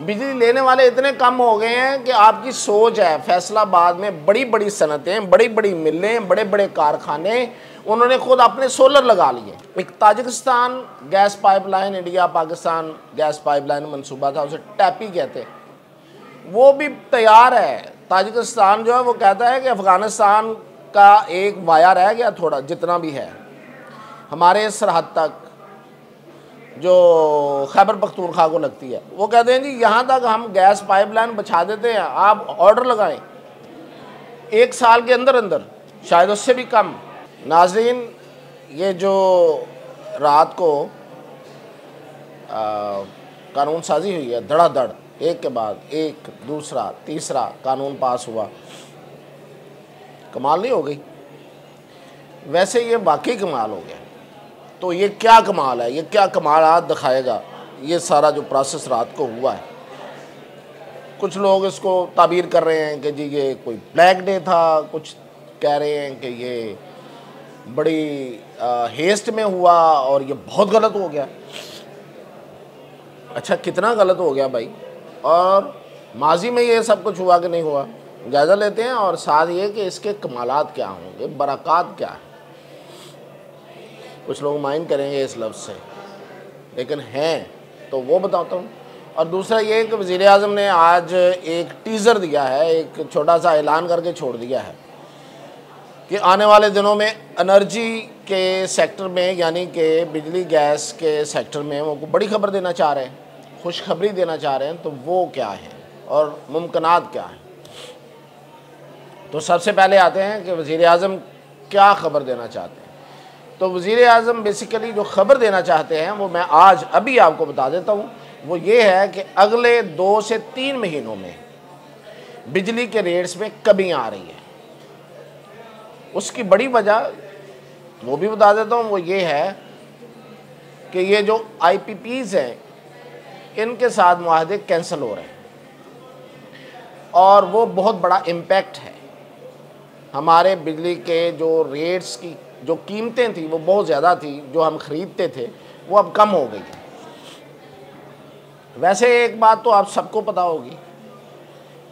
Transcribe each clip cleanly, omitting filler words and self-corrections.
बिजली लेने वाले इतने कम हो गए हैं कि आपकी सोच है, फैसलाबाद में बड़ी बड़ी सनतें, बड़ी बड़ी मिलें, बड़े बड़े कारखाने, उन्होंने खुद अपने सोलर लगा लिए। एक Tajikistan gas pipeline, India Pakistan gas pipeline मंसूबा था, उसे टैपी कहते हैं, वो भी तैयार है। ताजिकिस्तान जो है वो कहता है कि अफ़गानिस्तान का एक वाया रह गया, थोड़ा जितना भी है हमारे सरहद तक जो खैबर पख्तूनख्वा को लगती है, वो कहते हैं जी यहाँ तक हम गैस पाइपलाइन बिछा देते हैं, आप ऑर्डर लगाएं 1 साल के अंदर अंदर, शायद उससे भी कम। नाज़रीन, ये जो रात को कानून साजी हुई है, धड़ाधड़ एक के बाद एक, दूसरा तीसरा कानून पास हुआ, कमाल नहीं हो गई? वैसे ये वाकई कमाल हो गया। तो ये क्या कमाल है, ये क्या कमाल दिखाएगा ये सारा जो प्रोसेस रात को हुआ है। कुछ लोग इसको ताबीर कर रहे हैं कि जी ये कोई ब्लैक डे था, कुछ कह रहे हैं कि ये बड़ी हेस्ट में हुआ और ये बहुत गलत हो गया। अच्छा, कितना गलत हो गया भाई, और माजी में ये सब कुछ हुआ कि नहीं हुआ, जायज़ा लेते हैं, और साथ ये कि इसके कमालात क्या होंगे, बरक़ात क्या है। कुछ लोग माइंड करेंगे इस लफ्ज़ से, लेकिन हैं तो वो बताता हूँ। और दूसरा ये कि वज़ीर आज़म ने आज एक टीज़र दिया है, एक छोटा सा ऐलान करके छोड़ दिया है कि आने वाले दिनों में एनर्जी के सेक्टर में, यानी कि बिजली गैस के सेक्टर में वो बड़ी खबर देना चाह रहे हैं, खुशखबरी देना चाह रहे हैं। तो वो क्या है और मुमकिनात क्या है? तो सबसे पहले आते हैं कि वज़ीर आज़म क्या ख़बर देना चाहते हैं। तो वज़ीर आज़म बेसिकली जो ख़बर देना चाहते हैं वो मैं आज अभी आपको बता देता हूँ। वो ये है कि अगले 2 से 3 महीनों में बिजली के रेट्स में कमी आ रही है। उसकी बड़ी वजह वो भी बता देता हूँ, वो ये है कि ये जो IPPs हैं इनके साथ मुआहदे कैंसिल हो रहे हैं, और वो बहुत बड़ा इम्पैक्ट है। हमारे बिजली के जो रेट्स की जो कीमतें थी वो बहुत ज़्यादा थी, जो हम ख़रीदते थे वो अब कम हो गई। वैसे एक बात तो आप सबको पता होगी,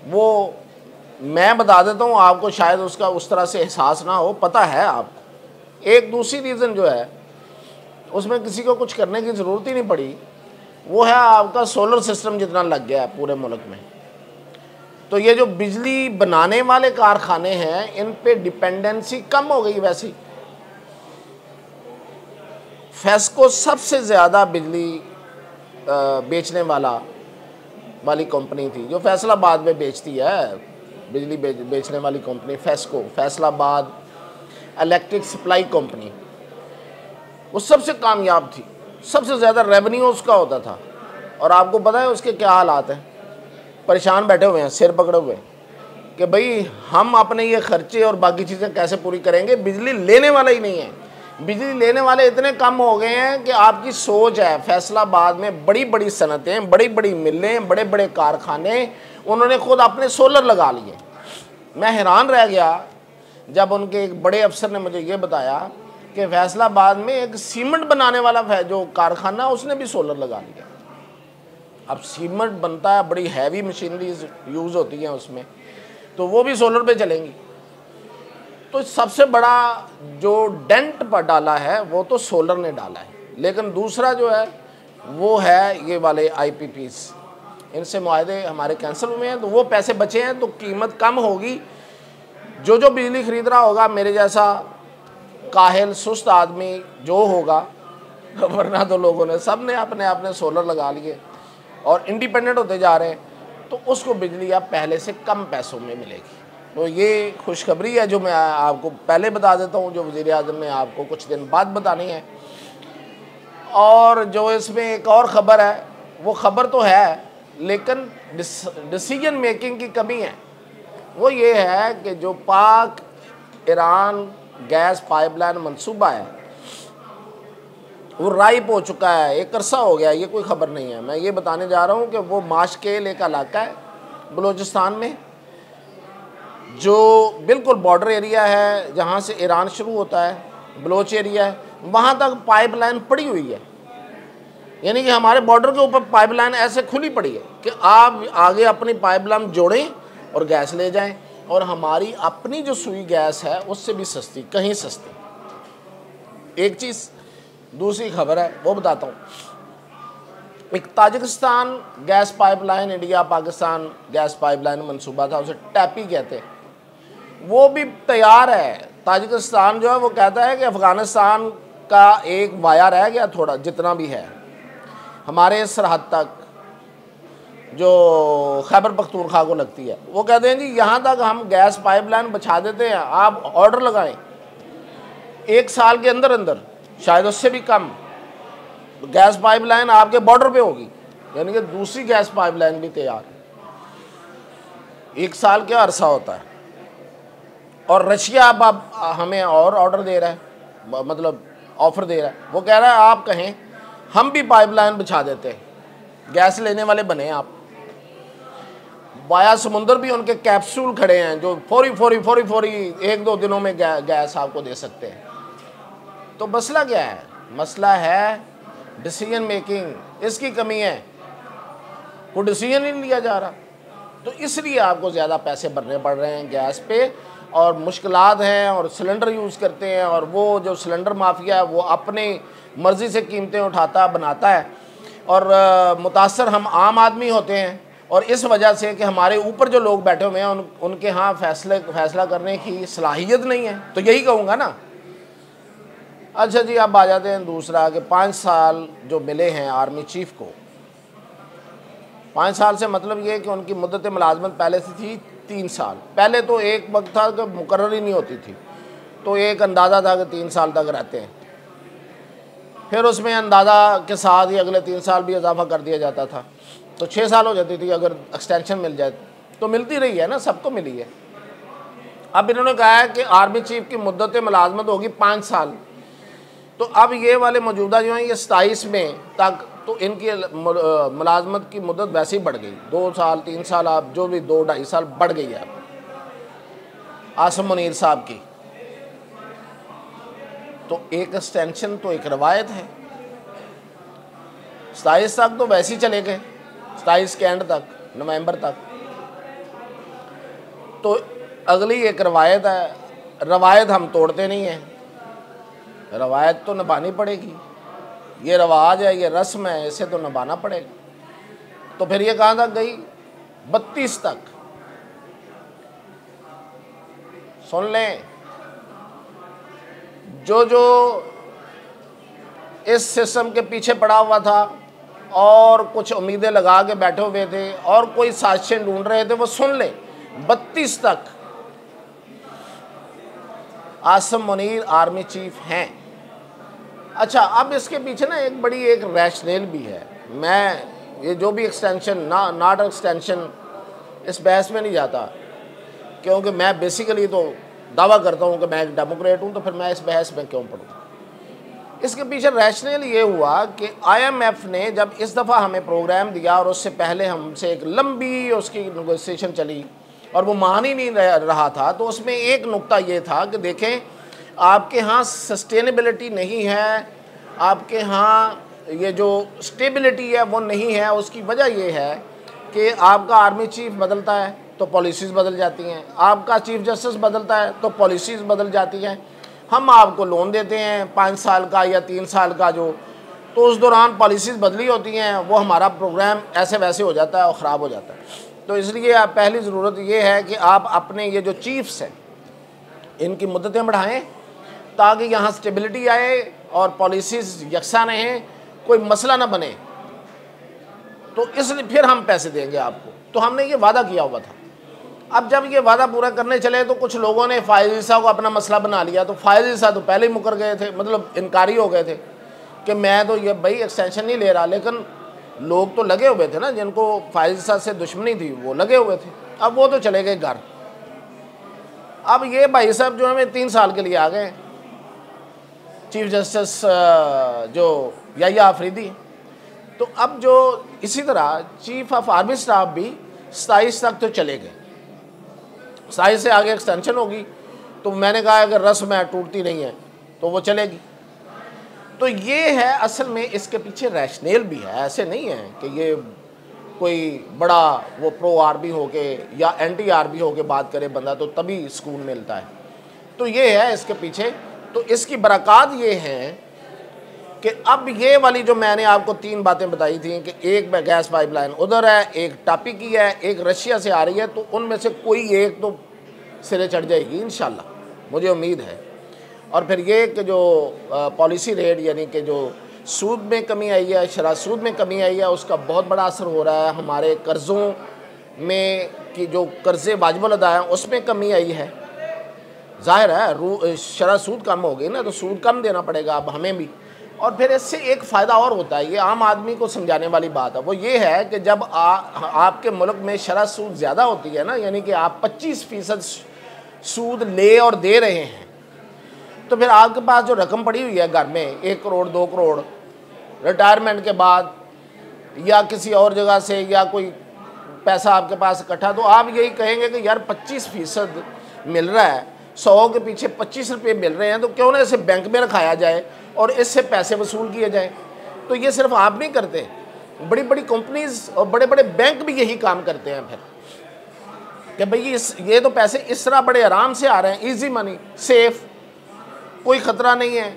वो मैं बता देता हूँ आपको, शायद उसका उस तरह से एहसास ना हो, पता है आपको। एक दूसरी रीज़न जो है उसमें किसी को कुछ करने की ज़रूरत ही नहीं पड़ी, वो है आपका सोलर सिस्टम जितना लग गया है पूरे मुल्क में। तो ये जो बिजली बनाने वाले कारखाने हैं इन पे डिपेंडेंसी कम हो गई। वैसे ही फेस्को सबसे ज़्यादा बिजली बेचने वाली कंपनी थी, जो फैसलाबाद में बेचती है बिजली बेचने वाली company FESCO, Faisalabad electric supply company, वो सबसे कामयाब थी, सबसे ज़्यादा रेवेन्यू उसका होता था। और आपको पता है उसके क्या हालात हैं? परेशान बैठे हुए हैं, सिर पकड़े हुए कि भाई हम अपने ये खर्चे और बाकी चीज़ें कैसे पूरी करेंगे, बिजली लेने वाला ही नहीं है। बिजली लेने वाले इतने कम हो गए हैं कि आपकी सोच है, फैसलाबाद में बड़ी बड़ी सनतें, बड़ी बड़ी मिलें, बड़े बड़े कारखाने, उन्होंने खुद अपने सोलर लगा लिए। मैं हैरान रह गया जब उनके एक बड़े अफसर ने मुझे ये बताया कि फैसलाबाद में एक सीमेंट बनाने वाला जो कारखाना, उसने भी सोलर लगा लिया। अब सीमेंट बनता है, बड़ी हैवी मशीनरीज यूज़ होती हैं उसमें, तो वो भी सोलर पे चलेंगी। तो सबसे बड़ा जो डेंट पर डाला है वो तो सोलर ने डाला है, लेकिन दूसरा जो है वो है ये वाले IPPs, इनसे मुआहदे हमारे कैंसिल हुए हैं, तो वो पैसे बचे हैं, तो कीमत कम होगी। जो बिजली ख़रीद रहा होगा, मेरे जैसा काहिल सुस्त आदमी जो होगा, वरना तो लोगों ने सब ने अपने अपने सोलर लगा लिए और इंडिपेंडेंट होते जा रहे हैं, तो उसको बिजली अब पहले से कम पैसों में मिलेगी। तो ये खुशखबरी है जो मैं आपको पहले बता देता हूँ, जो वज़ीर आज़म ने आपको कुछ दिन बाद बतानी है। और जो इसमें एक और ख़बर है, वो ख़बर तो है लेकिन डिसीजन मेकिंग की कमी है। वो ये है कि जो पाक ईरान गैस पाइपलाइन मंसूबा है वो राइप हो चुका है, एक अरसा हो गया, ये कोई ख़बर नहीं है। मैं ये बताने जा रहा हूँ कि वो माशकेल एक इलाका है बलूचिस्तान में, जो बिल्कुल बॉर्डर एरिया है, जहाँ से ईरान शुरू होता है, बलोच एरिया है, वहाँ तक पाइपलाइन पड़ी हुई है। यानी कि हमारे बॉर्डर के ऊपर पाइपलाइन ऐसे खुली पड़ी है कि आप आगे अपनी पाइपलाइन जोड़ें और गैस ले जाएं, और हमारी अपनी जो सुई गैस है उससे भी सस्ती, कहीं सस्ती। एक चीज़, दूसरी खबर है वो बताता हूँ। एक Tajikistan gas pipeline, India Pakistan gas pipeline मनसूबा था, उसे टैपी कहते हैं, वो भी तैयार है। ताजिकिस्तान जो है वो कहता है कि अफ़गानिस्तान का एक वाया रह गया थोड़ा, जितना भी है हमारे सरहद तक जो खैबर पख्तूनख्वा को लगती है, वो कहते हैं जी यहाँ तक हम गैस पाइपलाइन बिछा देते हैं, आप ऑर्डर लगाएं, 1 साल के अंदर अंदर, शायद उससे भी कम, गैस पाइपलाइन आपके बॉर्डर पे होगी। यानी कि दूसरी गैस पाइपलाइन भी तैयार है। 1 साल क्या अरसा होता है। और रशिया अब हमें और ऑर्डर दे रहा है, मतलब ऑफ़र दे रहा है। वो कह रहा है आप कहें हम भी पाइपलाइन बिछा देते हैं, गैस लेने वाले बने आप। वाया समुंदर भी उनके कैप्सूल खड़े हैं जो फौरी 1-2 दिनों में गैस आपको दे सकते हैं। तो मसला क्या है? मसला है डिसीजन मेकिंग, इसकी कमी है, कोई डिसीजन ही नहीं लिया जा रहा। तो इसलिए आपको ज़्यादा पैसे भरने पड़ रहे हैं गैस पे, और मुश्किलात हैं, और सिलेंडर यूज़ करते हैं, और वो जो सिलेंडर माफिया है वो अपनी मर्ज़ी से कीमतें उठाता बनाता है, और मुतासर हम आम आदमी होते हैं। और इस वजह से कि हमारे ऊपर जो लोग बैठे हुए हैं उनके यहाँ फैसला करने की सलाहियत नहीं है। तो यही कहूँगा ना। अच्छा जी, अब आ जाते हैं दूसरा कि 5 साल जो मिले हैं आर्मी चीफ को। 5 साल से मतलब ये कि उनकी मुद्दत मुलाजमत पहले से थी 3 साल। पहले तो एक वक्त था कि मुकर्रर ही नहीं होती थी, तो एक अंदाज़ा था कि 3 साल तक रहते हैं। फिर उसमें अंदाज़ा के साथ ही अगले 3 साल भी इजाफा कर दिया जाता था, तो 6 साल हो जाती थी अगर एक्सटेंशन मिल जाए। तो मिलती रही है ना, सबको मिली है। अब इन्होंने कहा है कि आर्मी चीफ की मुद्दत मुलाजमत होगी 5 साल। तो अब ये वाले मौजूदा जो हैं ये 27 में तक, तो इनकी मुलाजमत की मुद्दत वैसे ही बढ़ गई, 2 साल 3 साल, आप जो भी 2-2.5 साल बढ़ गई है आसिम मुनीर साहब की। तो एक एक्सटेंशन तो एक रवायत है, 27 तक तो वैसे ही चले गए, 27 के एंड तक, नवंबर तक। तो अगली एक रवायत है, रवायत हम तोड़ते नहीं हैं, रवायत तो निभानी पड़ेगी। ये रवाज है, ये रस्म है, इसे तो निभाना पड़ेगा। तो फिर ये कहाँ तक गई? 32 तक। सुन लें, जो इस सिस्टम के पीछे पड़ा हुआ था और कुछ उम्मीदें लगा के बैठे हुए थे और कोई साजिशें ढूंढ रहे थे, वो सुन लें, 32 तक आसिम मुनीर आर्मी चीफ हैं। अच्छा, अब इसके पीछे ना एक बड़ी एक रैशनल भी है। मैं ये जो भी एक्सटेंशन नॉट एक्सटेंशन, इस बहस में नहीं जाता, क्योंकि मैं बेसिकली तो दावा करता हूँ कि मैं एक डेमोक्रेट हूँ, तो फिर मैं इस बहस में क्यों पढ़ूँ। इसके पीछे रैशनल ये हुआ कि IMF ने जब इस दफ़ा हमें प्रोग्राम दिया और उससे पहले हमसे एक लंबी उसकी नेगोशिएशन चली और वो मान ही नहीं रहा था, तो उसमें एक नुक्ता ये था कि देखें आपके यहाँ सस्टेनेबिलिटी नहीं है, आपके यहाँ ये जो स्टेबिलिटी है वो नहीं है। उसकी वजह ये है कि आपका आर्मी चीफ बदलता है तो पॉलिसीज़ बदल जाती हैं, आपका चीफ जस्टिस बदलता है तो पॉलिसीज़ बदल जाती हैं। हम आपको लोन देते हैं 5 साल का या 3 साल का, जो तो उस दौरान पॉलिसीज़ बदली होती हैं, वो हमारा प्रोग्राम ऐसे वैसे हो जाता है और ख़राब हो जाता है। तो इसलिए आप पहली ज़रूरत ये है कि आप अपने ये जो चीफ्स हैं इनकी मुद्दतें बढ़ाएं ताकि यहाँ स्टेबिलिटी आए और पॉलिसीज़ यकसा रहें, कोई मसला ना बने। तो इसलिए फिर हम पैसे देंगे आपको। तो हमने ये वादा किया हुआ था। अब जब ये वादा पूरा करने चले तो कुछ लोगों ने फ़ायज़ ईसा को अपना मसला बना लिया। तो फ़ायज़ ईसा तो पहले ही मुकर गए थे, मतलब इनकारी हो गए थे कि मैं तो ये भाई एक्सटेंशन नहीं ले रहा। लेकिन लोग तो लगे हुए थे ना, जिनको फ़ायज़ ईसा से दुश्मनी थी वो लगे हुए थे। अब वो तो चले गए घर। अब ये भाई साहब जो हमें 3 साल के लिए आ गए, चीफ जस्टिस जो याह्या अफरीदी। तो अब जो इसी तरह चीफ ऑफ आर्मी स्टाफ भी 27 तक तो चले गए, 27 से आगे एक्सटेंशन होगी। तो मैंने कहा अगर रस्म है टूटती नहीं है तो वो चलेगी। तो ये है असल में, इसके पीछे रैशनल भी है, ऐसे नहीं है कि ये कोई बड़ा वो प्रो आर्मी होके या एंटी आर्मी होके बात करे बंदा तो तभी सुकून मिलता है। तो ये है इसके पीछे। तो इसकी बरक़ात ये हैं कि अब ये वाली जो मैंने आपको 3 बातें बताई थी कि एक गैस पाइपलाइन उधर है, एक टापी की है, एक रशिया से आ रही है, तो उनमें से कोई एक तो सिरे चढ़ जाएगी इंशाल्लाह, मुझे उम्मीद है। और फिर ये कि जो पॉलिसी रेट यानी कि जो सूद में कमी आई है, शरह सूद में कमी आई है, उसका बहुत बड़ा असर हो रहा है। हमारे कर्ज़ों में कि जो कर्ज़े वाजिबुल अदा हैं उसमें कमी आई है। ज़ाहिर है शरह सूद कम हो गई ना, तो सूद कम देना पड़ेगा अब हमें भी। और फिर इससे एक फ़ायदा और होता है, ये आम आदमी को समझाने वाली बात है, वो ये है कि जब आपके मुल्क में शरह सूद ज़्यादा होती है ना, यानी कि आप 25% सूद ले और दे रहे हैं, तो फिर आपके पास जो रकम पड़ी हुई है घर में 1 करोड़ 2 करोड़ रिटायरमेंट के बाद या किसी और जगह से या कोई पैसा आपके पास इकट्ठा, तो आप यही कहेंगे कि यार 25% मिल रहा है, 100 के पीछे 25 रुपये मिल रहे हैं, तो क्यों ना इसे बैंक में रखाया जाए और इससे पैसे वसूल किए जाए। तो ये सिर्फ आप नहीं करते, बड़ी बड़ी कंपनीज और बड़े बड़े बैंक भी यही काम करते हैं फिर कि भाई ये तो पैसे इस तरह बड़े आराम से आ रहे हैं, इजी मनी, सेफ, कोई ख़तरा नहीं है,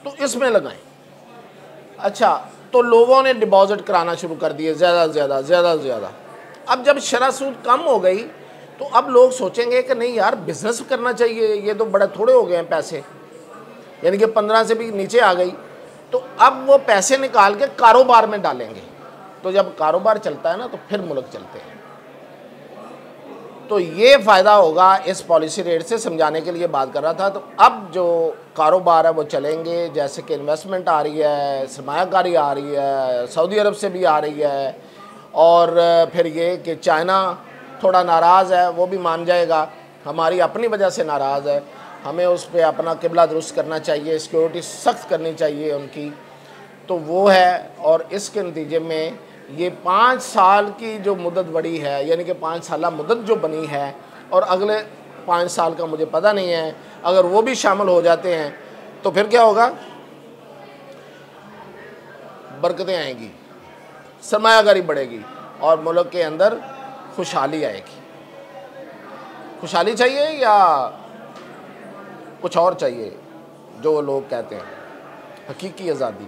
तो इसमें लगाएं। अच्छा, तो लोगों ने डिपॉजिट कराना शुरू कर दिए ज़्यादा से ज़्यादा। अब जब शरह सूद कम हो गई तो अब लोग सोचेंगे कि नहीं यार बिज़नेस करना चाहिए, ये तो बड़े थोड़े हो गए हैं पैसे, यानी कि 15 से भी नीचे आ गई, तो अब वो पैसे निकाल के कारोबार में डालेंगे। तो जब कारोबार चलता है ना, तो फिर मुल्क चलते हैं। तो ये फ़ायदा होगा इस पॉलिसी रेट से, समझाने के लिए बात कर रहा था। तो अब जो कारोबार है वो चलेंगे, जैसे कि इन्वेस्टमेंट आ रही है, सरमायाकारी आ रही है, सऊदी अरब से भी आ रही है, और फिर ये कि चाइना थोड़ा नाराज़ है, वो भी मान जाएगा, हमारी अपनी वजह से नाराज़ है, हमें उस पर अपना किबला दुरुस्त करना चाहिए, सिक्योरिटी सख्त करनी चाहिए उनकी, तो वो है। और इसके नतीजे में ये 5 साल की जो मुद्दत बड़ी है, यानी कि 5 साला मुद्दत जो बनी है, और अगले 5 साल का मुझे पता नहीं है, अगर वो भी शामिल हो जाते हैं तो फिर क्या होगा, बरकतें आएंगी, सरमायाकारी बढ़ेगी और मुल्क के अंदर खुशहाली आएगी। खुशहाली चाहिए या कुछ और चाहिए जो लोग कहते हैं हकीकी आज़ादी?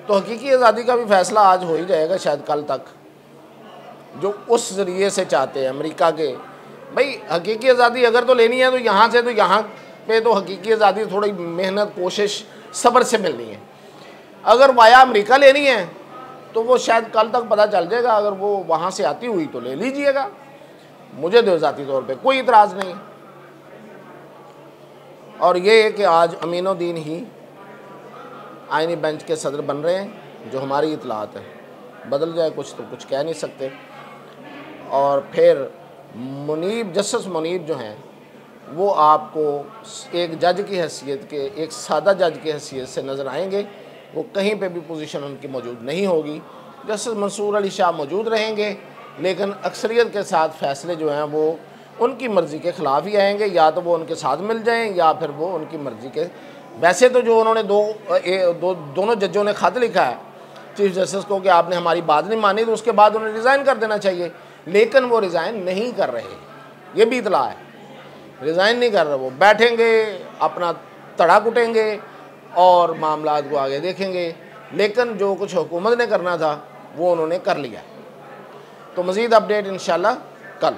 तो हकीकी आज़ादी का भी फ़ैसला आज हो ही जाएगा शायद कल तक, जो उस ज़रिए से चाहते हैं अमेरिका के। भाई हकीकी आज़ादी अगर तो लेनी है तो यहाँ से, तो यहाँ पे तो हकीकी आज़ादी थोड़ी मेहनत, कोशिश, सब्र से मिलनी है। अगर वाया अमेरिका लेनी है तो वो शायद कल तक पता चल जाएगा, अगर वो वहाँ से आती हुई तो ले लीजिएगा, मुझे तो ज़ाती तौर पे कोई इतराज़ नहीं। और ये है कि आज अमीनुद्दीन ही आईनी बेंच के सदर बन रहे हैं, जो हमारी इतलात है, बदल जाए कुछ तो कुछ कह नहीं सकते। और फिर मुनीब, जस्टिस मुनीब जो हैं, वो आपको एक जज की हैसियत के, एक सादा जज की हैसियत से नज़र आएंगे, वो कहीं पे भी पोजीशन उनकी मौजूद नहीं होगी। जस्टिस मंसूर अली शाह मौजूद रहेंगे, लेकिन अक्सरियत के साथ फ़ैसले जो हैं वो उनकी मर्ज़ी के ख़िलाफ़ ही आएंगे, या तो वो उनके साथ मिल जाएं या फिर वो उनकी मर्ज़ी के। वैसे तो जो उन्होंने दोनों जजों ने ख़त लिखा है चीफ जस्टिस को कि आपने हमारी बात नहीं मानी, तो उसके बाद उन्हें रिज़ाइन कर देना चाहिए, लेकिन वो रिज़ाइन नहीं कर रहे, ये भी इतला है, रिज़ाइन नहीं कर रहे। वो बैठेंगे, अपना तड़ा कुटेंगे और मामलात को आगे देखेंगे, लेकिन जो कुछ हुकूमत ने करना था वो उन्होंने कर लिया। तो मज़ीद अपडेट इंशाल्लाह कल।